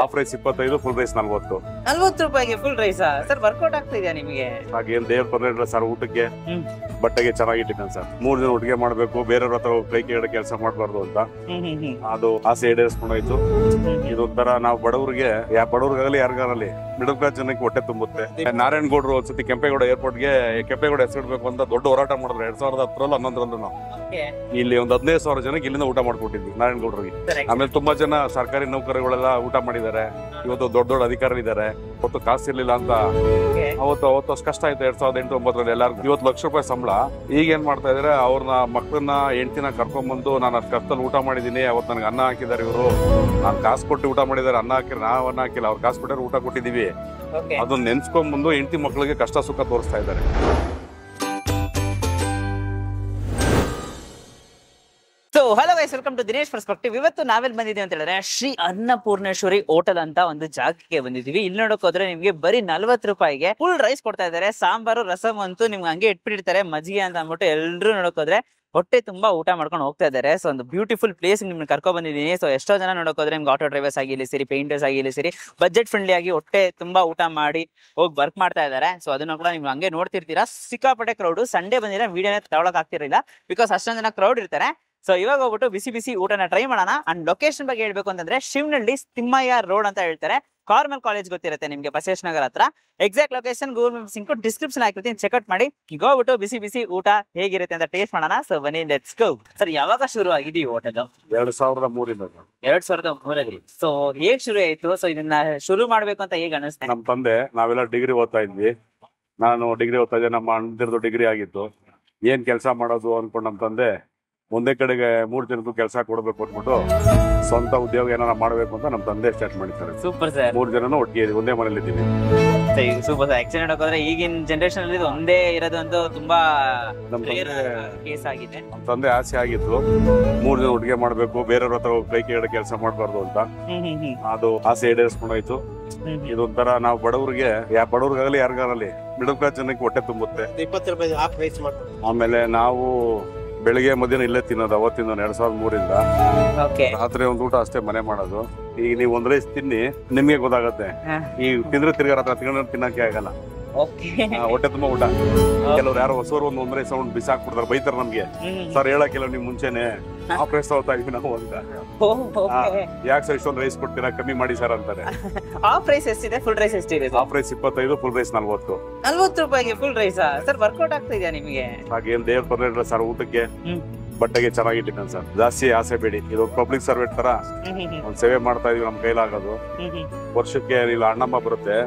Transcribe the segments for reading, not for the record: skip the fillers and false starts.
Half rice 25, full rice 40. 40 ರೂಪಾಯಿಗೆ full ರೈಸಾ sir? Workout ಆಗ್ತಿದ್ಯಾ ನಿಮಗೆ? ಹಾಗೇನ್ ದೇವ್ರ ತೊಂದ್ರೆ ಇಲ್ಲ ಸರ್. ಊಟಕ್ಕೆ ಬಟ್ಟೆಗೆ ಚೆನ್ನಾಗಿಟ್ಟಿದ್ದಾನೆ ಸರ್. 3 ದಿನ ಒಟ್ಟಿಗೆ ಮಾಡ್ಬೇಕು, ಬೇರೆಯವ್ರ ಹತ್ರ ಕೈ ಕೆಳಗಡೆ ಕೆಲಸ ಮಾಡ್ಬಾರ್ದು ಅಂತ ಅದು ಆಸೆ ಈಡೇರಿಸ್ಕೊಂಡೋಯ್ತು. ಇದೊಂಥರ ನಾವು ಬಡವ್ರಿಗೆ, ಬಡವ್ರಿಗಾಗಲಿ ಯಾರಿಗಾಗಲಿ ಮಿಡಲ್ ಕ್ಲಾಸ್ ಜನಕ್ಕೆ ಹೊಟ್ಟೆ ತುಂಬುತ್ತೆ. ನಾರಾಯಣಗೌಡರು ಒಂದ್ಸತಿ ಕೆಂಪೇಗೌಡ ಏರ್ಪೋರ್ಟ್ಗೆ ಕೆಂಪೇಗೌಡ ಹೆಸರಿಡ್ಬೇಕು ಅಂತ ದೊಡ್ಡ ಹೋರಾಟ ಮಾಡಿದ್ರು 2010 11 ನಾವು ಇಲ್ಲಿ ಒಂದು 15,000 ಜನಕ್ಕೆ ಇಲ್ಲಿಂದ ಊಟ ಮಾಡ್ಕೊಟ್ಟಿದ್ವಿ ನಾರಾಯಣಗೌಡರಿಗೆ. ಆಮೇಲೆ ತುಂಬಾ ಜನ ಸರ್ಕಾರಿ ನೌಕರಿಗಳೆಲ್ಲ ಊಟ ಮಾಡಿದ್ದಾರೆ. ಇವತ್ತು ದೊಡ್ಡ ದೊಡ್ಡ ಅಧಿಕಾರಿಗಳಿದ್ದಾರೆ. ಅವತ್ತು ಕಾಸು ಇರ್ಲಿಲ್ಲ ಅಂತ ಅವತ್ತು ಅಷ್ಟು ಕಷ್ಟ ಆಯ್ತು 2008 9 ಎಲ್ಲರಿಗೂ. 50 ಲಕ್ಷ ರೂಪಾಯಿ ಸಂಬಳ. ಈಗ ಏನ್ ಮಾಡ್ತಾ ಇದಾರೆ, ಅವ್ರನ್ನ ಮಕ್ಕಳನ್ನ ಹೆಂಡತಿನ ಕರ್ಕೊಂಡ್ಬಂದು ನಾನು ಅಷ್ಟು ಕಷ್ಟದಲ್ಲಿ ಊಟ ಮಾಡಿದೀನಿ, ಅವತ್ತು ನನಗೆ ಅನ್ನ ಹಾಕಿದ್ದಾರೆ ಇವರು, ನಾನು ಕಾಸು ಕೊಟ್ಟು ಊಟ ಮಾಡಿದ್ದಾರೆ, ಅನ್ನ ಹಾಕಿದ್ರೆ ನಾವು ಅನ್ನ ಹಾಕಿಲ್ಲ, ಅವ್ರು ಕಾಸು ಕೊಟ್ಟರೆ ಊಟ ಕೊಟ್ಟಿದೀವಿ. ಅದನ್ನ ನೆನ್ಸ್ಕೊಂಡ್ಬಂದು ಹೆಂಡತಿ ಮಕ್ಕಳಿಗೆ ಕಷ್ಟ ಸುಖ ತೋರಿಸ್ತಾ ಇದ್ದಾರೆ. So hello guys, welcome to Dinesh perspective. ಇವತ್ತು ನಾವೆಲ್ಲಿ ಬಂದಿದ್ದೀವಿ ಅಂತ ಹೇಳಿದ್ರೆ ಶ್ರೀ ಅನ್ನಪೂರ್ಣೇಶ್ವರಿ ಹೋಟೆಲ್ ಅಂತ ಒಂದು ಜಾಗಕ್ಕೆ ಬಂದಿದ್ದೀವಿ. ಇಲ್ಲಿ ನೋಡಕ್ ಹೋದ್ರೆ ನಿಮ್ಗೆ ಬರೀ 40 ರೂಪಾಯಿಗೆ ಫುಲ್ ರೈಸ್ ಕೊಡ್ತಾ ಇದ್ದಾರೆ. ಸಾಂಬಾರು ರಸಮ್ ಅಂತೂ ನಿಮ್ಗೆ ಹಂಗೆ ಇಟ್ಬಿಟ್ಟಿರ್ತಾರೆ. ಮಜ್ಜಿಗೆ ಅಂತ ಅಂದ್ಬಿಟ್ಟು ಎಲ್ರು ನೋಡಕ್ ಹೋದ್ರೆ ಹೊಟ್ಟೆ ತುಂಬಾ ಊಟ ಮಾಡ್ಕೊಂಡು ಹೋಗ್ತಾ ಇದ್ದಾರೆ. ಸೊ ಒಂದು ಬ್ಯೂಟಿಫುಲ್ ಪ್ಲೇಸ್ ನಿಮ್ಗೆ ಕರ್ಕೊ ಬಂದಿದ್ದೀನಿ. ಸೊ ಎಷ್ಟೋ ಜನ ನೋಡಕ್ ಹೋದ್ರೆ ನಿಮ್ಗೆ ಆಟೋ ಡ್ರೈವರ್ಸ್ ಆಗಿಲ್ಲ ಸರಿ, ಪೇಂಟರ್ಸ್ ಆಗಿಲ್ಲ ಸರಿ, ಬಜೆಟ್ ಫ್ರೆಂಡ್ಲಿ ಆಗಿ ಹೊಟ್ಟೆ ತುಂಬಾ ಊಟ ಮಾಡಿ ಹೋಗಿ ವರ್ಕ್ ಮಾಡ್ತಾ ಇದ್ದಾರೆ. ಸೊ ಅದನ್ನ ಕೂಡ ನೀವು ಹಂಗೆ ನೋಡ್ತಿರ್ತೀರಾ. ಸಿಕ್ಕಾಪಟ್ಟೆ ಕ್ರೌಡ್. ಸಂಡೇ ಬಂದಿದ್ರೆ ವಿಡಿಯೋನ ತಗೊಳಕ್ ಆಗ್ತಿರಲಿಲ್ಲ, ಬಿಕಾಸ್ ಅಷ್ಟೊಂದು ಜನ ಕ್ರೌಡ್ ಇರ್ತಾರೆ. ಸೊ ಇವಾಗ ಹೋಗ್ಬಿಟ್ಟು ಬಿಸಿ ಬಿಸಿ ಊಟನ ಟ್ರೈ ಮಾಡೋಣ. ಅಂಡ್ ಲೊಕೇಶನ್ ಬಗ್ಗೆ ಹೇಳ್ಬೇಕು ಅಂತಂದ್ರೆ ಶಿವನಹಳ್ಳಿ ತಿಮ್ಮಯ್ಯ ರೋಡ್ ಅಂತ ಹೇಳ್ತಾರೆ. ಕಾರ್ಮಲ್ ಕಾಲೇಜ್ ಗೊತ್ತಿರುತ್ತೆ ನಿಮ್ಗೆ, ಬಸವೇಶ್ ನಗರ ಹತ್ರ. Exact location Google maps description ಹಾಕಿರ್ತೀನಿ, ಚೆಕ್ಔಟ್ ಮಾಡಿ. ಈಗ ಹೋಗ್ಬಿಟ್ಟು ಬಿಸಿ ಬಿಸಿ ಊಟ ಹೇಗಿರುತ್ತೆ ಅಂತ ಟೇಸ್ಟ್ ಮಾಡೋಣ. ಸೊ ಬನ್ನಿ, ಲೆಟ್ಸ್ ಗೋ. ಸರ್ ಯಾವಾಗ ಶುರು ಆಗಿದೆ ಈ ಹೋಟೆಲ್? 2003 2003. ಸೊ ಹೇಗ್ ಶುರು ಆಯ್ತು? ಸೊ ಇದನ್ನ ಶುರು ಮಾಡ್ಬೇಕು ಅಂತ ಹೇಗ್ ಅನಿಸ್ತಾ? ನಮ್ ತಂದೆ, ನಾವೆಲ್ಲ ಡಿಗ್ರಿ ಓದ್ತಾ ಇದ್ವಿ. ನಾನು ಡಿಗ್ರಿ ಓದ್ತಾ ಇದ್ದೆ, ನಮ್ಮ ಅಣ್ಣದಿರ್ದು ಡಿಗ್ರಿ ಆಗಿತ್ತು. ಏನ್ ಕೆಲಸ ಮಾಡೋದು ಅನ್ಕೊಂಡು ನಮ್ ತಂದೆ ಒಂದೇ ಕಡೆಗೆ 3 ಜನಕ್ಕೂ ಕೆಲಸ ಕೊಡ್ಬೇಕು ಅಂದ್ಬಿಟ್ಟು ಸ್ವಂತ ಉದ್ಯೋಗ ಏನಾರ ಮಾಡ್ಬೇಕು ಅಂತ ನಮ್ ತಂದೆ ಸ್ಟಾರ್ಟ್ ಮಾಡಿದ್ದಾರೆ. Super sir. 3 ಜನನು ಒಟ್ಟಿಗೆ ಒಂದೇ ಮನೇಲಿ ಇದ್ದೀವಿ. Super sir. ಆಕ್ಚುಲಿ ನೋಡೋದ್ರೆ ಈಗಿನ ಜನರೇಷನ್ ಅಲ್ಲಿ ಒಂದೇ ಇರೋದು ಒಂದು ತುಂಬಾ ಕೇಸ್ ಆಗಿದೆ. ನಮ್ ತಂದೆ ಆಸೆ ಆಗಿತ್ತು 3 ಜನ ಒಟ್ಟಿಗೆ ಮಾಡ್ಬೇಕು, ಬೇರೆಯವ್ರ ಹತ್ರ ಕೈ ಕೆಳಗಡೆ ಕೆಲಸ ಮಾಡ್ಬಾರ್ದು ಅಂತ ಅದು ಆಸೆ ಈಡೇರಿಸ್ಕೊಂಡೋಯ್ತು. ಇದೊಂಥರ ನಾವು ಬಡವ್ರಿಗೆ, ಬಡವ್ರಿಗಾಗಲಿ ಯಾರಿಗಾಗಲಿ ಮಿಡಲ್ ಕ್ಲಾಸ್ ಜನಕ್ಕೆ ಹೊಟ್ಟೆ ತುಂಬುತ್ತೆ. 20 ರೂಪಾಯಿ ಹಾಫ್ ರೈಸ್ ಮಾಡ್ತಾರೆ. ಆಮೇಲೆ ನಾವು ಬೆಳಿಗ್ಗೆ ಮಧ್ಯಾಹ್ನ ಇಲ್ಲೇ ತಿನ್ನೋದು ಅವತ್ತಿಂದ 2003 ರಾತ್ರಿ ಒಂದು ಊಟ ಅಷ್ಟೇ ಮನೆ ಮಾಡೋದು. ಈಗ ನೀವು ಒಂದ್ ರೈಸ್ ತಿನ್ನಿ, ನಿಮ್ಗೆ ಗೊತ್ತಾಗತ್ತೆ. ಈ ತಿಂದ್ರೆ ತಿರ್ಗಾ ರಾತ್ರಿ ತಿನ್ನಕ್ಕೆ ಆಗಲ್ಲ. ಹೊಟ್ಟೆ ತುಂಬಾ ಊಟ. ಕೆಲವ್ರು ಯಾರೋ ಹೊಸವರು ಒಂದ್ ರೈಸ್ ಸೌಂಡ್ ಬಿಸಾಕ್ಬಿಡ್ತಾರೆ, ಬೈತಾರೆ ನಮ್ಗೆ. ಸರ್ ಹೇಳಕ್ಕಿಲ್ಲ ನಿಮ್ ಮುಂಚೆನೆ ಹಾಫ್ ರೈಸ್ ತಗೋತಾ ಇದೀವಿ ನಾವು ಅಂತ. ಯಾಕೆ ಸರ್ ಇಷ್ಟೊಂದು ರೈಸ್ ಕೊಡ್ತೀರಾ, ಕಮ್ಮಿ ಮಾಡಿ ಸರ್ ಅಂತಾರೆ. ಹಾಫ್ ರೈಸ್ ಎಷ್ಟಿದೆ, ಫುಲ್ ರೈಸ್ ಎಷ್ಟಿದೆ? Half rice 25, full rice 40. 40 ರೂಪಾಯಿಗೆ ಫುಲ್ ರೈಸಾ ಸರ್? ವರ್ಕೌಟ್ ಆಗ್ತಿದ್ಯಾ ನಿಮಗೆ? ಹಾಗೇನ್ ದೇವ್ರ ತೊಂದ್ರೆ ಇಲ್ಲ ಸರ್. ಊಟಕ್ಕೆ ಬಟ್ಟೆಗೆ ಚೆನ್ನಾಗಿಟ್ಟಿದ್ದಾನೆ ಸರ್. ಜಾಸ್ತಿ ಆಸೆ ಬೇಡಿ. ಇದು ಪಬ್ಲಿಕ್ ಸರ್ವೆಂಟ್ ತರ ಒಂದ್ ಸೇವೆ ಮಾಡ್ತಾ ಇದೀವಿ, ನಮ್ ಕೈಲಾಗೋದು. ವರ್ಷಕ್ಕೆ ಇಲ್ಲ ಅಣ್ಣಮ್ಮ ಬರುತ್ತೆ,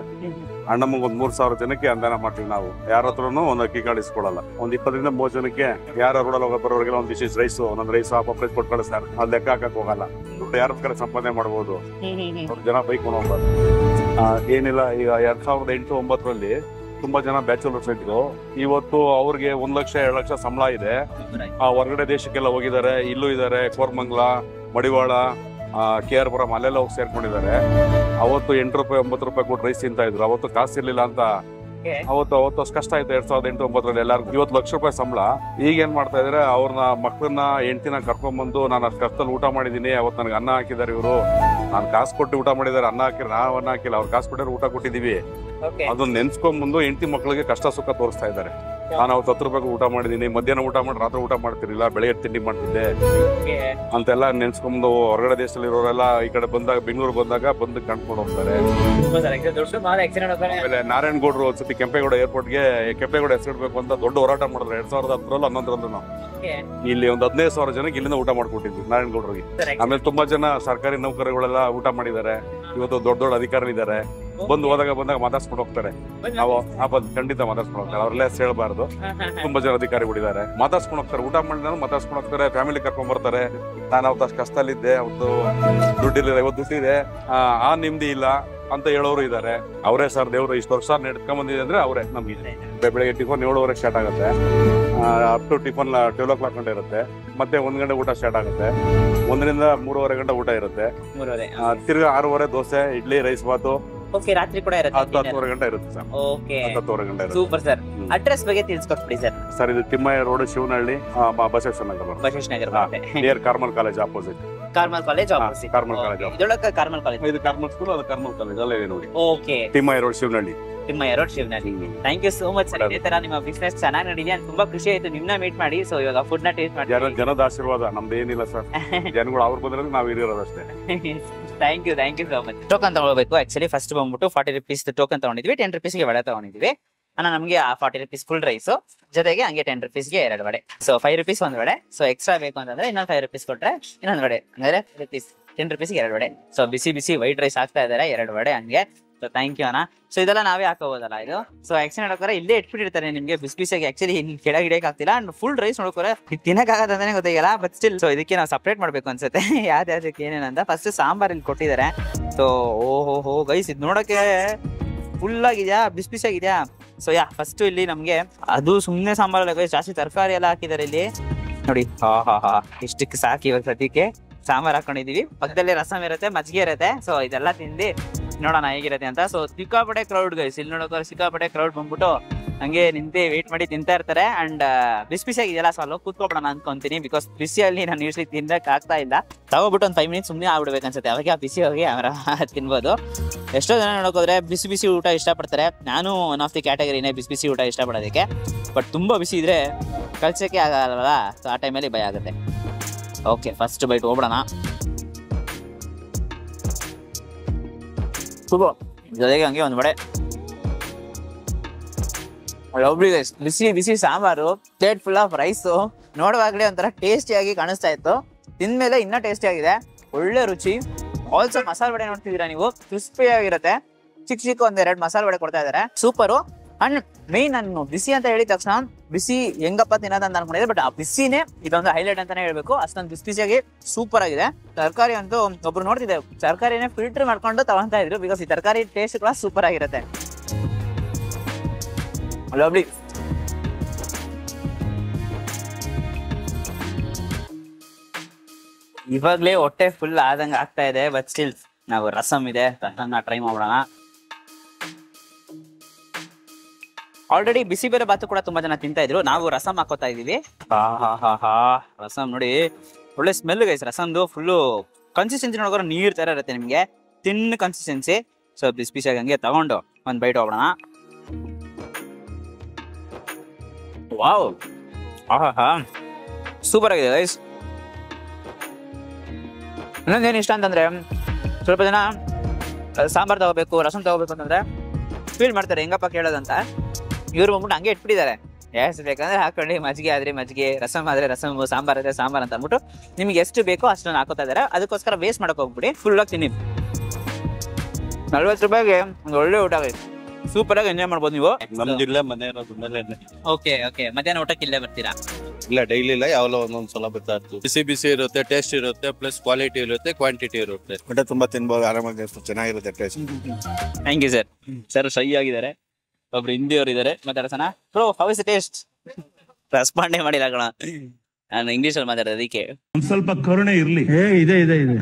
ಅಣ್ಣಮ್ಮಗೆ 3,000 ಜನಕ್ಕೆ ಅಂದಾನ ಮಾಡ್ತೀವಿ ನಾವು. ಯಾರ ಹತ್ರನು ಒಂದ್ ಅಕ್ಕಿ ಕಾಳು ಇಸ್ಕೊಳಲ್ಲ. ಒಂದ್ 20 ರಿಂದ 30 ಜನಕ್ಕೆ ಯಾರು ರೋಡಲ್ಲಿ ಹೋಗೋ ಬರೋರಿಗೆಲ್ಲ ಒಂದ್ ಡಿಶ್ ರೈಸ್, ಒಂದೊಂದ್ ರೈಸ್ ಹಾಫ್ ರೈಸ್ ಕೊಟ್ಟು ಕಳಿಸ್ತಾರೆ. ಅದ್ ಲೆಕ್ಕ ಹಾಕಕ್ ಹೋಗಲ್ಲ. ದುಡ್ಡು ಯಾರ ಕಡೆ ಸಂಪಾದನೆ ಮಾಡ್ಬೋದು, ಜನ ಬೈಕ್ ಹೋಗ್ಬಾರ್ದು. ಏನಿಲ್ಲ, ಈಗ 2008 9 ತುಂಬಾ ಜನ ಬ್ಯಾಚುಲರ್ಸ್ ಇದ್ರು. ಇವತ್ತು ಅವ್ರಿಗೆ 1 ಲಕ್ಷ 2 ಲಕ್ಷ ಸಂಬಳ ಇದೆ. ಹೊರಗಡೆ ದೇಶಕ್ಕೆಲ್ಲ ಹೋಗಿದ್ದಾರೆ, ಇಲ್ಲೂ ಇದಾರೆ. ಕೋರ್ಮಂಗ್ಲ, ಮಡಿವಾಳ, KR ಪುರಂ ಅಲ್ಲೆಲ್ಲ ಹೋಗಿ ಸೇರ್ಕೊಂಡಿದ್ದಾರೆ. ಅವತ್ತು 8 ರೂಪಾಯಿ 9 ರೂಪಾಯಿ ಕೊಟ್ಟು ರೈಸ್ ತಿಂತಾ ಇದ್ರು. ಅವತ್ತು ಕಾಸು ಇರ್ಲಿಲ್ಲ ಅಂತ ಅವತ್ತು ಅಷ್ಟು ಕಷ್ಟ ಆಯ್ತು 2008 9 ಎಲ್ಲರಿಗೂ. 50 ಲಕ್ಷ ರೂಪಾಯಿ ಸಂಬಳ. ಈಗ ಏನ್ ಮಾಡ್ತಾ ಇದಾರೆ, ಅವ್ರನ್ನ ಮಕ್ಕಳನ್ನ ಹೆಂಡತಿನ ಕರ್ಕೊಂಡ್ಬಂದು ನಾನು ಅಷ್ಟು ಕಷ್ಟದಲ್ಲಿ ಊಟ ಮಾಡಿದೀನಿ, ಅವತ್ತು ನನಗೆ ಅನ್ನ ಹಾಕಿದ್ದಾರೆ ಇವರು, ನಾನು ಕಾಸು ಕೊಟ್ಟು ಊಟ ಮಾಡಿದ್ದಾರೆ, ಅನ್ನ ಹಾಕಿದ್ರೆ ನಾವು ಅನ್ನ ಹಾಕಿಲ್ಲ, ಅವ್ರು ಕಾಸು ಕೊಟ್ಟರೆ ಊಟ ಕೊಟ್ಟಿದೀವಿ. ಅದನ್ನ ನೆನ್ಸ್ಕೊಂಡ್ಬಂದು ಹೆಂಡತಿ ಮಕ್ಕಳಿಗೆ ಕಷ್ಟ ಸುಖ ತೋರಿಸ್ತಾ ಇದ್ದಾರೆ. ನಾನು ಅವತ್ತು 10 ರೂಪಾಯಿಗೆ ಊಟ ಮಾಡಿದೀನಿ, ಮಧ್ಯಾಹ್ನ ಊಟ ಮಾಡಿ ರಾತ್ರಿ ಊಟ ಮಾಡ್ತಿರ್ಲಿಲ್ಲ, ಬೆಳಗ್ಗೆ ತಿಂಡಿ ಮಾಡ್ತಿದ್ದೆ ಅಂತೆಲ್ಲ ನೆನ್ಸ್ಕೊಂಡು ಹೊರಗಡೆ ದೇಶದಲ್ಲಿ ಇರೋರೆಲ್ಲ ಈ ಕಡೆ ಬಂದಾಗ, ಬೆಂಗಳೂರು ಬಂದಾಗ ಬಂದು ಕಂಡ್ಕೊಂಡು ಹೋಗ್ತಾರೆ. ಆಮೇಲೆ ನಾರಾಯಣಗೌಡರು ಒಂದ್ಸತಿ ಕೆಂಪೇಗೌಡ ಏರ್ಪೋರ್ಟ್ಗೆ ಕೆಂಪೇಗೌಡ ಹೆಸರಿಡ್ಬೇಕು ಅಂತ ದೊಡ್ಡ ಹೋರಾಟ ಮಾಡಿದ್ರು 2010 11 ನಾವು ಇಲ್ಲಿ ಒಂದು 15,000 ಜನಕ್ಕೆ ಇಲ್ಲಿಂದ ಊಟ ಮಾಡ್ಕೊಟ್ಟಿದ್ವಿ ನಾರಾಯಣಗೌಡರಿಗೆ. ಆಮೇಲೆ ತುಂಬಾ ಜನ ಸರ್ಕಾರಿ ನೌಕರಿಗಳೆಲ್ಲ ಊಟ ಮಾಡಿದ್ದಾರೆ. ಇವತ್ತು ದೊಡ್ಡ ದೊಡ್ಡ ಅಧಿಕಾರಿಗಳಿದ್ದಾರೆ. ಬಂದು ಬಂದಾಗ ಮಾತಾಡ್ಸ್ಕೊಂಡು ಹೋಗ್ತಾರೆ. ನಾವು ಖಂಡಿತ ಮಾತಾಡ್ಸ್ಕೊಂಡು ಹೋಗ್ತಾರೆ. ಅವ್ರೆಲ್ಲ ಹೇಳ್ಬಾರ್ದು. ತುಂಬಾ ಜನ ಅಧಿಕಾರಿಗಳಿದ್ದಾರೆ, ಮಾತಾಡ್ಸ್ಕೊಂಡು ಹೋಗ್ತಾರೆ. ಊಟ ಮಾಡಿದ ಮಾತಾಡ್ಸ್ಕೊಂಡು ಹೋಗ್ತಾರೆ, ಫ್ಯಾಮಿಲಿ ಕರ್ಕೊಂಡ್ ಬರ್ತಾರೆ. ನಾನು ಅವತ್ತು ಅಷ್ಟು ಕಷ್ಟದಲ್ಲಿದ್ದೆ, ಅವತ್ತು ದುಡ್ಡಿಲ್ಲ, ಇವತ್ತು ದುಡ್ಡಿದೆ, ನಿಮ್ದಿ ಇಲ್ಲ ಅಂತ ಹೇಳೋರು ಇದ್ದಾರೆ. ಅವರೇ ಸರ್ ದೇವ್ರು ಇಷ್ಟು ವರ್ಷ ನೆಡ್ಕೊಂಡ್ ಬಂದಿದೆ ಅಂದ್ರೆ ಅವರೇ ನಮ್ಗೆ. ಬೆಳಿಗ್ಗೆ ಟಿಫನ್ 7:00 ಸ್ಟಾರ್ಟ್ ಆಗುತ್ತೆ, ಅಪ್ ಟು ಟಿಫನ್ 12 o'clock ಗಂಟೆ ಇರುತ್ತೆ. ಮತ್ತೆ 1 ಗಂಟೆ ಊಟ ಸ್ಟಾರ್ಟ್ ಆಗುತ್ತೆ. 1 ರಿಂದ 3:30 ಗಂಟೆ ಊಟ ಇರುತ್ತೆ. ತಿರ್ಗಾ 6:30 ದೋಸೆ, ಇಡ್ಲಿ, ರೈಸ್ ಬಾತು, ಓಕೆ, ರಾತ್ರಿ ಕೂಡ ಇರುತ್ತೆ. 10-10 ಗಂಟೆ ಇರುತ್ತೆ ಸರ್. ಓಕೆ, 10-10 ಗಂಟೆ ಇರುತ್ತೆ. Super sir. ಅಡ್ರೆಸ್ ಬಗ್ಗೆ ತಿಳಿಸ್ಕೊಟ್ಬಿಡಿ ಸರ್. ಸರ್ ಇದು ತಿಮ್ಮಯ್ಯ ರೋಡ್, ಶಿವನಹಳ್ಳಿ, ಬಸವೇಶ್ವರ ನಗರ, ಬಸವೇಶ್ ನಗರ ಬರುತ್ತೆ. Near Carmel college opposite. Carmel college opposite. Carmel college ಇದೊಳಗೆ ಕಾರ್ಮಲ್ ಕಾಲೇಜ್. ಇದು ಕಾರ್ಮಲ್ ಸ್ಕೂಲ್, ಅದು ಕಾರ್ಮಲ್ ಕಾಲೇಜ್ ಅಲ್ಲೇ ಇದೆ ನೋಡಿ. Okay, Thimmaiah road, Shivanahalli. Thimmaiah road, Shivanahalli. Thank you so much sir. ಇದೇ ತರ ನಿಮ್ಮ ಬಿಸ್ನೆಸ್ ಚೆನ್ನಾಗಿ ನಡೀಲಿ ಅಂತ ತುಂಬಾ ಖುಷಿ ಆಯ್ತು ನಿಮ್ನ ಮೀಟ್ ಮಾಡಿ. ಸೊ ಇವಾಗ ಫುಡ್ ನ ಟೇಸ್ಟ್ ಮಾಡಿ. ಜನದ ಆಶೀರ್ವಾದ ನಮ್ದು ಏನಿಲ್ಲ ಸರ್. ಜನಗಳು ಅವ್ರು ಬಂದ್ರೆ ನಾವು ಇರೋದಷ್ಟೇ. Thank you so much. Token ತಗೊಳ್ಬೇಕು. ಆಕ್ಚುಲಿ ಫಸ್ಟ್ ಬಂದ್ಬಿಟ್ಟು 40 rupees ಟೋಕನ್ ತಗೊಂಡಿದ್ವಿ, 10 rupees ಗೆ ವಡೆ ತಗೊಂಡಿದ್ವಿ. ನಮಗೆ 40 rupees ಫುಲ್ ರೈಸ್ ಜೊತೆಗೆ ಹಂಗೆ 10 rupees ಗೆ 2 ವಡೆ. ಸೊ 5 rupees ಒಂದು ವಡೆ. ಸೊ ಎಕ್ಸ್ಟ್ರಾ ಬೇಕು ಅಂತಂದ್ರೆ ಇನ್ನೊಂದು 5 rupees ಕೊಟ್ರೆ ಇನ್ನೊಂದು ವಡೆ, ಅಂದ್ರೆ 10 rupees ಗೆ 2 ವಡೆ. ಸೊ ಬಿಸಿ ವೈಟ್ ರೈಸ್ ಹಾಕ್ತಾ ಇದಾರೆ, 2 ವಡೆ ಹಂಗೆ. ಸೊ ಥ್ಯಾಂಕ್ ಯು ಅಣ್ಣ. ಸೊ ಇದೆಲ್ಲ ನಾವೇ ಹಾಕೋಬೋದಲ್ಲ ಇದು. ಸೊ ಆಕ್ಚುಲಿ ನೋಡೋಕೆ ಇಲ್ಲೇ ಇಟ್ಬಿಟ್ಟಿರ್ತಾರೆ ನಿಮ್ಗೆ ಬಿಸಿಯಾಗಿ. ಆಕ್ಚುಲಿ ಕೆಳಗೆ ಇಡಕ್ ಆಗ್ತಿಲ್ಲ. ಅಂಡ್ ಫುಲ್ ರೈಸ್ ನೋಡೋಕೆ ತಿನ್ನಕ್ಕಾಗದಂತಾನೆ ಗೊತ್ತಾಗಿಲ್ಲ. ಬಟ್ ಸ್ಟಿಲ್ ಸೊ ಇದಕ್ಕೆ ನಾವು ಸಪ್ರೇಟ್ ಮಾಡ್ಬೇಕು ಅನ್ಸುತ್ತೆ ಯಾವ್ದಕ್ಕೆ ಏನೇನಂತ. ಫಸ್ಟ್ ಸಾಂಬಾರ್ ಇಲ್ಲಿ ಕೊಟ್ಟಿದ್ದಾರೆ. ಸೊ ಓಹೋ ಗೈಸ್, ಇದು ನೋಡೋಕೆ ಫುಲ್ ಆಗಿದ್ಯಾ, ಬಿಸಿ ಆಗಿದ್ಯಾ. ಸೊ ಫಸ್ಟ್ ಇಲ್ಲಿ ನಮ್ಗೆ ಅದು ಸುಮ್ನೆ ಸಾಂಬಾರ್ ಜಾಸ್ತಿ ತರಕಾರಿ ಎಲ್ಲ ಹಾಕಿದ್ದಾರೆ ಇಲ್ಲಿ ನೋಡಿ. ಹಾ ಇಷ್ಟಕ್ಕೆ ಸಾಕು ಇವಾಗ ಸದ್ಯಕ್ಕೆ. ಸಾಂಬಾರ್ ಹಾಕೊಂಡಿದೀವಿ, ಪಕ್ಕದಲ್ಲಿ ರಸಂ ಇರುತ್ತೆ, ಮಜ್ಜಿಗೆ ಇರುತ್ತೆ. ಸೊ ಇದೆಲ್ಲ ತಿಂದು ನೋಡೋಣ ಹೇಗಿರುತ್ತೆ ಅಂತ. ಸೊ ಸಿಕ್ಕಾಪಟ್ಟೆ ಕ್ರೌಡ್ ಗೈಸ್, ಇಲ್ಲಿ ನೋಡೋಕೆ ಸಿಕ್ಕಾಪಟ್ಟೆ ಕ್ರೌಡ್ ಬಂದ್ಬಿಟ್ಟು ಹಂಗೆ ನಿಂತೆ ವೇಟ್ ಮಾಡಿ ತಿಂತಾ ಇರ್ತಾರೆ. ಅಂಡ್ ಬಿಸಿ ಆಗಿದೆಯಲ್ಲ, ಸೊ ಅಲ್ಲಿ ಕೂತ್ಕೊಬಿಡೋಣ ಅನ್ಕೊಂತೀನಿ. ಬಿಕಾಸ್ ಬಿಸಿಯಲ್ಲಿ ನಾನು ಯೂಶ್ವಲಿ ತಿನ್ನಕ್ ಆಗ್ತಾ ಇಲ್ಲ. ತಗೋಬಿಟ್ಟು ಒಂದು 5 minutes ಸುಮ್ಮನೆ ಆಗ್ಬಿಡ್ಬೇಕು ಅನ್ಸುತ್ತೆ. ಅವಾಗ ಬಿಸಿ ಹೋಗಿ ಅವರ ತಿನ್ಬೋದು. ಎಷ್ಟೋ ಜನ ನೋಡೋಕೋದ್ರೆ ಬಿಸಿ ಊಟ ಇಷ್ಟಪಡ್ತಾರೆ. ನಾನು ಒನ್ ಆಫ್ ದಿ ಕ್ಯಾಟಗರಿನೇ ಬಿಸಿ ಊಟ ಇಷ್ಟಪಡೋದಕ್ಕೆ. ಬಟ್ ತುಂಬಾ ಬಿಸಿ ಇದ್ರೆ ಕಳ್ಸಕ್ಕೆ ಆಗಲ್ಲ. ಸೊ ಆ ಟೈಮಲ್ಲಿ ಭಯ ಆಗುತ್ತೆ. ಓಕೆ, ಫಸ್ಟ್ ಬೈಟ್ ಹೋಗ್ಬಿಡೋಣ. ಜೊತೆಗೆ ಹಂಗೆ ಒಂದು ವಡೆ. ಬಿಸಿ sambar, plate full of rice. ನೋಡುವಾಗ್ಲೇ ಒಂಥರ ಟೇಸ್ಟಿಯಾಗಿ ಕಾಣಿಸ್ತಾ ಇತ್ತು. ತಿಂದ್ಮೇಲೆ ಇನ್ನೂ ಟೇಸ್ಟಿ ಆಗಿದೆ, ಒಳ್ಳೆ ರುಚಿ. ಆಲ್ಸೋ ಮಸಾಲೆ ವಡೆ ನೋಡ್ತಿದ್ದೀರಾ ನೀವು, ಕ್ರಿಸ್ಪಿ ಆಗಿರುತ್ತೆ. ಚಿಕ್ಕ 1-2 ಮಸಾಲೆ ವಡೆ ಕೊಡ್ತಾ ಇದಾರೆ, ಸೂಪರು. ಅಂಡ್ ಮೇನ್ ನಾನು ಬಿಸಿ ಅಂತ ಹೇಳಿದ ತಕ್ಷಣ ಬಿಸಿ ಹೆಂಗಪ್ಪ ತಿನ್ನೋದು ಅಂತ ಅನ್ಕೊಂಡಿದ್ದೆ. ಬಟ್ ಆ ಬಿಸಿನೇ ಇದೊಂದು ಹೈಲೈಟ್ ಅಂತಾನೆ ಹೇಳ್ಬೇಕು. ಅಷ್ಟೊಂದು ಬಿಸಿಯಾಗಿ ಸೂಪರ್ ಆಗಿದೆ. ತರಕಾರಿ ಅಂತೂ ಒಬ್ರು ನೋಡ್ತಿದ್ದೆ, ತರಕಾರಿನೇ ಫಿಲ್ಟರ್ ಮಾಡ್ಕೊಂಡು ತಗೊಂತಾ ಇದ್ರು. ಬಿಕಾಸ್ ಈ ತರಕಾರಿ ಟೇಸ್ಟ್ ಕೂಡ ಸೂಪರ್ ಆಗಿರುತ್ತೆ. ಲವ್ಲಿ. ಇವಾಗ್ಲೇ ಹೊಟ್ಟೆ ಫುಲ್ ಆದಂಗ ಆಗ್ತಾ ಇದೆ. ಬಟ್ ಸ್ಟಿಲ್ ನಾವು ರಸಮ್ ಇದೆ, ರಸಮ್ನ ಟ್ರೈ ಮಾಡೋಣ. ಆಲ್ರೆಡಿ ಬಿಸಿ ಬೇರೆ ಬಾತು ಕೂಡ ತುಂಬಾ ಜನ ತಿಂತಾ ಇದ್ರು. ನಾವು ರಸಮ್ ಹಾಕೋತಾ ಇದೀವಿ. ರಸಮ್ ನೋಡಿ, ಒಳ್ಳೆ ಸ್ಮೆಲ್ ಗೈಸ್. ರಸಮ್ದು ಫುಲ್ಲು ಕನ್ಸಿಸ್ಟೆನ್ಸಿ ನೋಡೋಕೆ ನೀರ್ ತರ ಇರುತ್ತೆ ನಿಮ್ಗೆ, ತಿನ್ನ ಕನ್ಸಿಸ್ಟೆನ್ಸಿ. ಸೊ ಬಿಸಿಯಾಗಿ ಹಂಗೆ ತಗೊಂಡು ಒಂದ್ ಬೈಟ್ ಹೋಗೋಣ. ವಾವ್, ಸೂಪರ್ ಆಗಿದೆ ಗೈಸ್. ಇನ್ನೊಂದೇನು ಇಷ್ಟ ಅಂತಂದ್ರೆ, ಸ್ವಲ್ಪ ಜನ ಸಾಂಬಾರ್ ತಗೋಬೇಕು, ರಸಮ್ ತಗೋಬೇಕು ಅಂತಂದ್ರೆ ಫೀಲ್ ಮಾಡ್ತಾರೆ ಹೆಂಗಪ್ಪ ಕೇಳೋದಂತ. ಇವ್ರು ಬಂದ್ಬಿಟ್ಟು ಹಂಗೆ ಇಟ್ಬಿಟ್ಟಿದ್ದಾರೆ. ಎಷ್ಟು ಬೇಕಂದ್ರೆ ಹಾಕೊಳ್ಳಿ, ಮಜ್ಜಿಗೆ ಆದ್ರೆ ಮಜ್ಜಿಗೆ, ರಸಮ್ ಆದ್ರೆ ರಸಮ್, ಸಾಂಬಾರ್ ಆದ್ರೆ ಸಾಂಬಾರ್ ಅಂತ ಅಂದ್ಬಿಟ್ಟು ನಿಮ್ಗೆ ಎಷ್ಟು ಬೇಕೋ ಅಷ್ಟನ್ನು ಹಾಕೋತಾ ಇದಾರೆ. ಅದಕ್ಕೋಸ್ಕರ ವೇಸ್ಟ್ ಮಾಡಕ್ ಹೋಗ್ಬಿಡಿ, ಫುಲ್ ಆಗಿ ತಿನ್ನಿ. 40 ರೂಪಾಯಿಗೆ ಒಂದು ಒಳ್ಳೆ ಊಟ ಆಗಿದೆ. ಸೂಪರ್ ಆಗಿ ಎಂಜಾಯ್ ಮಾಡ್ಬೋದು ನೀವು. ನಮ್ದಿಲ್ಲ ಮನೆ ಇರೋದು. ಓಕೆ, ಮಧ್ಯಾಹ್ನ ಊಟಕ್ಕೆ ಇಲ್ಲೇ ಬರ್ತೀರಾ? ಇಲ್ಲ, ಡೈಲಿ ಇಲ್ಲ, ಯಾವಲೋ ಒಂದೊಂದ್ಸಲ ಬರ್ತಾ ಇರ್ತೀವಿ. ಬಿಸಿ ಇರುತ್ತೆ, ಟೇಸ್ಟ್ ಇರುತ್ತೆ, ಪ್ಲಸ್ ಕ್ವಾಲಿಟಿ ಇರುತ್ತೆ, ಕ್ವಾಂಟಿಟಿ ಇರುತ್ತೆ. ಊಟ ತುಂಬಾ ತಿನ್ಬೋದು, ಆರಾಮಾಗಿ ಚೆನ್ನಾಗಿರುತ್ತೆ taste. Thank you sir. Sir shy ಆಗಿದ್ದಾರೆ, ಒಬ್ರು ಹಿಂದಿಯವರು ಇದಾರೆ. ಮಾತಾಡ್ಸೋಣ. Bro, how is the taste? ರೆಸ್ಪಾಂಡೇ ಮಾಡಿಲ್ಲ ಕಣ, ನಾನು ಇಂಗ್ಲಿಷ್ ಅಲ್ಲಿ ಮಾತಾಡೋದು, ಅದಕ್ಕೆ ಸ್ವಲ್ಪ ಕರುಣೆ ಇರ್ಲಿ. ಇದೆ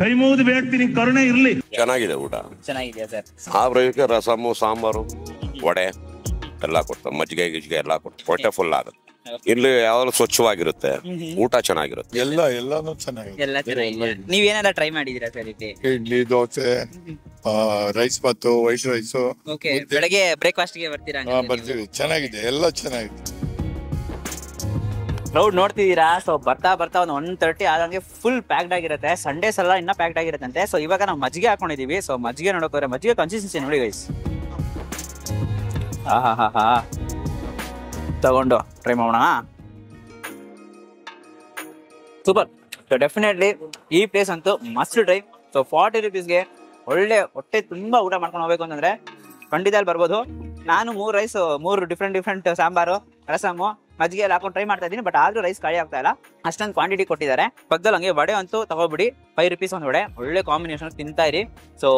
ಕೈ ಮುಗಿದು ಬೇಡ್ತೀನಿ, ಕರುಣೆ ಇರ್ಲಿ. ಚೆನ್ನಾಗಿದೆ ಊಟ, ಚೆನ್ನಾಗಿದೆಯಾ ಸರ್? ಆ ಪ್ರಯೋಜಕ ರಸಮು, ಸಾಂಬಾರು, ವಡೆ ಎಲ್ಲ ಕೊಡ್ತಾರೆ, ಮಜ್ಜಿಗೆ ಗಿಜ್ಜಿಗೆ ಎಲ್ಲ ಕೊಡ್ತಾರೆ, ಹೊಟ್ಟೆ ಫುಲ್ ಆಗುತ್ತೆ. ಇಲ್ಲಿ ಯಾವಾಗಲೂ ಸ್ವಚ್ಛವಾಗಿರುತ್ತೆ, ಊಟ ಚೆನ್ನಾಗಿರುತ್ತೆ. ಎಲ್ಲಾನು ಚೆನ್ನಾಗಿದೆ. ಎಲ್ಲ ಚೆನ್ನಾಗಿದೆ. ನೀವೇನೆಲ್ಲ ಟ್ರೈ ಮಾಡಿದೀರಾ ಸರ್ ಇಲ್ಲಿ? ಇಡ್ಲಿ, ದೋಸೆ, ರೈಸ್ ಬಾತು, ವೈಟ್ ರೈಸ್. ಓಕೆ, ಬೆಳಗ್ಗೆ ಬ್ರೇಕ್ಫಾಸ್ಟ್ ಗೆ ಬರ್ತೀರಾ? ಬರ್ತೀವಿ, ಚೆನ್ನಾಗಿದೆ, ಎಲ್ಲ ಚೆನ್ನಾಗಿದೆ. ಕ್ರೌಡ್ ನೋಡ್ತಿದ್ದೀರಾ? ಸೊ ಬರ್ತಾ ಒಂದು 1:30 ಆದಂಗೆ ಫುಲ್ ಪ್ಯಾಕ್ಡ್ ಆಗಿರುತ್ತೆ. ಸಂಡೇಸ್ ಎಲ್ಲ ಇನ್ನ ಪ್ಯಾಕ್ಡ್ ಆಗಿರುತ್ತಂತೆ. ಸೊ ಇವಾಗ ನಾವು ಮಜ್ಜಿಗೆ ಹಾಕೊಂಡಿದೀವಿ. ಸೊ ಮಜ್ಜಿಗೆ ನೋಡೋಕೋದ್ರೆ ಮಜ್ಜಿಗೆ ಕನ್ಸಿಸ್ಟೆನ್ಸಿ ನೋಡಿ ಗೈಸ್. ತಗೊಂಡು ಟ್ರೈ ಮಾಡೋಣ. ಸೂಪರ್. ಸೊ ಡೆಫಿನೆಟ್ಲಿ ಈ ಪ್ಲೇಸ್ ಅಂತೂ ಮಸ್ಟ್ ಟ್ರೈ. ಸೊ 40 ರೂಪೀಸ್ಗೆ ಒಳ್ಳೆ ಹೊಟ್ಟೆ ತುಂಬಾ ಊಟ ಮಾಡ್ಕೊಂಡು ಹೋಗ್ಬೇಕು ಅಂತಂದ್ರೆ ಖಂಡಿತ ಅಲ್ಲಿ ಬರ್ಬೋದು. ನಾನು 3 ರೈಸ್, 3 ಡಿಫ್ರೆಂಟ್ ಸಾಂಬಾರು, ರಸಮು, ಮಜ್ಜಿಗೆ ಎಲ್ಲ ಹಾಕೊಂಡು ಟ್ರೈ ಮಾಡ್ತಾ ಇದ್ದೀನಿ. ಬಟ್ ಆದ್ರೂ ರೈಸ್ ಖಾಲಿ ಆಗ್ತಾ ಇಲ್ಲ, ಅಷ್ಟೊಂದು ಕ್ವಾಂಟಿಟಿ ಕೊಟ್ಟಿದ್ದಾರೆ. ಪಕ್ಕದಲ್ಲಿ ಹಂಗೆ ವಡೆ ಅಂತೂ ತಗೋಬಿಡಿ, 5 ರೂಪೀಸ್ ಒಂದು ವಡೆ, ಒಳ್ಳೆ ಕಾಂಬಿನೇಷನ್, ತಿಂತಾ ಇರಿ. ಸೊ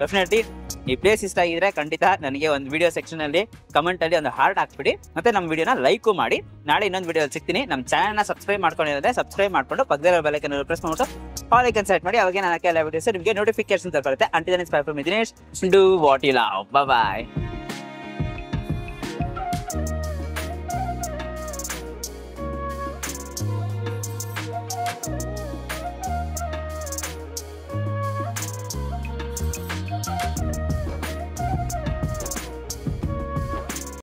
ಡೆಫಿನೆಟ್ಲಿ ಈ ಪ್ಲೇಸ್ ಇಷ್ಟ ಆಗಿದ್ರೆ ಖಂಡಿತ ನನಗೆ ಒಂದು ವಿಡಿಯೋ ಸೆಕ್ಷನ್ ಅಲ್ಲಿ ಕಮೆಂಟ್ ಅಲ್ಲಿ ಒಂದು ಹಾರ್ಟ್ ಹಾಕ್ಬಿಡಿ, ಮತ್ತೆ ನಮ್ಮ ವಿಡಿಯೋನ ಲೈಕ್ ಮಾಡಿ. ನಾಳೆ ಇನ್ನೊಂದು ವಿಡಿಯೋ ಸಿಗ್ತೀನಿ. ನಮ್ಮ ಚಾನಲ್ ನ ಸಬ್ಸ್ಕ್ರೈಬ್ ಮಾಡ್ಕೊಂಡಿರೋದ್ರೆ ಸಬ್ಸ್ಕ್ರೈಬ್ ಮಾಡ್ಕೊಂಡು ಪಕ್ಕದಲ್ಲಿರೋ ಬೆಲ್ ಐಕಾನ್ ಪ್ರೆಸ್ ಮಾಡ್ಬಿಟ್ಟು ಆಲ್ ಐಕಾನ್ ಸೆಲೆಕ್ಟ್ ಮಾಡಿ. ಅವಾಗ ನಾನು ಹಾಕೋ ಎಲ್ಲ ವಿಡಿಯೋಸ್ ನಿಮಗೆ ನೋಟಿಫಿಕೇಶನ್ ಬರುತ್ತೆ. Until then it's bye from Dinesh. Do what you love. Bye bye.